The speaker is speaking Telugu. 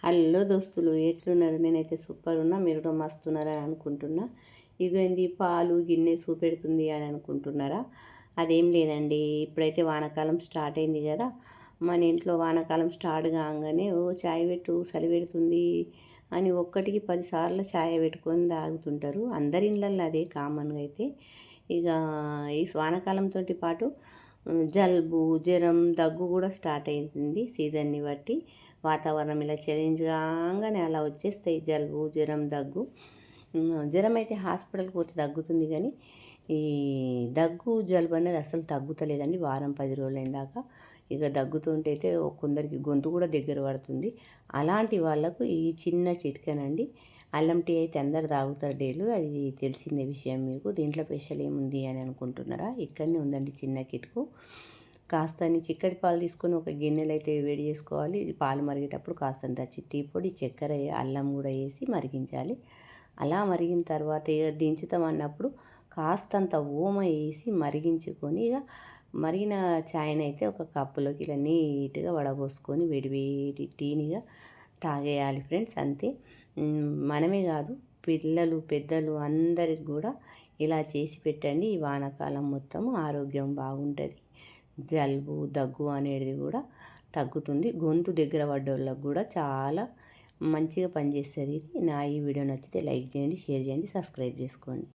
హలో దోస్తులు, ఎట్లున్నారు? నేనైతే సూపర్ ఉన్నా, మీరు కూడా మస్తున్నారని అనుకుంటున్నా. ఇగోంది పాలు గిన్నె చూపెడుతుంది అని అనుకుంటున్నారా? అదేం లేదండి. ఇప్పుడైతే వానాకాలం స్టార్ట్ అయింది కదా. మన ఇంట్లో వానాకాలం స్టార్ట్ కాగానే ఓ చాయ్ పెట్టు, చలి పెడుతుంది అని ఒక్కటికి 10 సార్లు చాయ్ పెట్టుకొని తాగుతుంటారు. అందరి ఇళ్ళల్లో అదే కామన్గా అయితే. ఇక ఈ వానాకాలంతో పాటు జలుబు, జ్వరం, దగ్గు కూడా స్టార్ట్ అయింది సీజన్ని బట్టి. వాతావరణం ఇలా చేంజ్ కాగానే అలా వచ్చేస్తాయి జలుబు, జ్వరం, దగ్గు. జ్వరం అయితే హాస్పిటల్కి పోతే తగ్గుతుంది, కానీ ఈ దగ్గు, జలుబు అనేది అసలు తగ్గుతలేదండి. వారం 10 రోజులైన దాకా ఇక దగ్గుతుంటే అయితే కొందరికి గొంతు కూడా దగ్గర పడుతుంది. అలాంటి వాళ్ళకు ఈ చిన్న చిట్కానండి. అల్లం టీ అయితే అందరు తాగుతారు డైలీ, అది తెలిసిందే విషయం మీకు. దీంట్లో స్పెషల్ ఏముంది అని అనుకుంటున్నారా? ఇక్కడనే ఉందండి చిన్న కిటుకు. కాస్తని చిక్కటి పాలు తీసుకొని ఒక గిన్నెలో అయితే వేడి చేసుకోవాలి. ఇది పాలు మరిగేటప్పుడు కాస్తంత టీ పొడి, చక్కెర, అల్లం కూడా వేసి మరిగించాలి. అలా మరిగిన తర్వాత ఇక దించుతాం అన్నప్పుడు కాస్తంత ఓమ వేసి మరిగించుకొని ఇక మరిగిన చాయ్ని అయితే ఒక కప్పులోకి ఇలా నీట్గా వడబోసుకొని వేడి టీనిగా తాగేయాలి ఫ్రెండ్స్. అంతే. మనమే కాదు, పిల్లలు పెద్దలు అందరికి కూడా ఇలా చేసి పెట్టండి. ఈ వానాకాలం మొత్తం ఆరోగ్యం బాగుంటుంది. జలుబు, దగ్గు అనేది కూడా తగ్గుతుంది. గొంతు దగ్గర పడ్డోళ్ళకు కూడా చాలా మంచిగా పనిచేస్తుంది. నా ఈ వీడియో నచ్చితే లైక్ చేయండి, షేర్ చేయండి, సబ్స్క్రైబ్ చేసుకోండి.